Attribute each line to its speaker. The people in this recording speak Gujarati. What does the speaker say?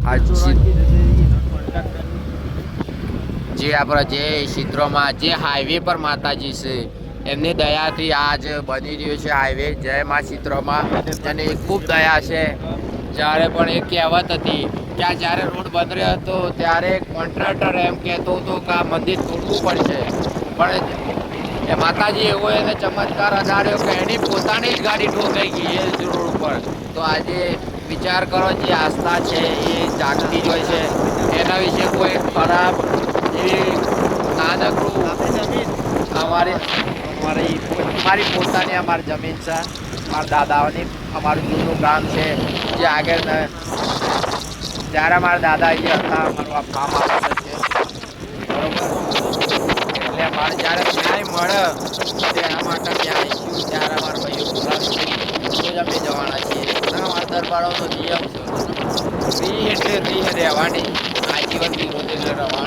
Speaker 1: આ જે આપણા જે ક્ષેત્રોમાં જે હાઈવે પર માતાજી છે એમની દયાથી આજ બની રહ્યું છે હાઈવે જય મા ક્ષેત્રોમાં. અને ખૂબ દયા છે. જ્યારે પણ એ કહેવત હતી કે જ્યારે રોડ બંધ રહ્યો હતો ત્યારે કોન્ટ્રાક્ટર એમ કહેતો હતો કે આ મંદિર તોડવું પડશે, પણ એ માતાજી એવો એને ચમત્કાર અજાડ્યો કે એની પોતાની જ ગાડી ઠોકાઈ ગઈ એ જ રોડ ઉપર. તો આજે વિચાર કરો, જે આસ્થા છે એ જાગતી જ હોય છે. એના વિશે કોઈ ખરાબ એવી નાનકડું અમારી પોતાની અમારી જમીન છે, મારા દાદાઓની. અમારું જૂનું ગામ છે જે આગળ જ્યારે અમારા દાદા અહીંયા હતા, અમારું આ ફાર્મ હાઉસ છે બરોબર. એટલે અમારે જ્યારે ન્યાય મળે તેના માટે ત્યાં આવીશું, ત્યારે અમારા ભાઈઓ બોલાવીશું તો જ અમે જવાના છીએ. ના, અમારા દરબારોનો નિયમ છે, ફ્રી એટલે ફ્રી રહેવાની, આજીવન વિરોધ એટલે રહેવાનું.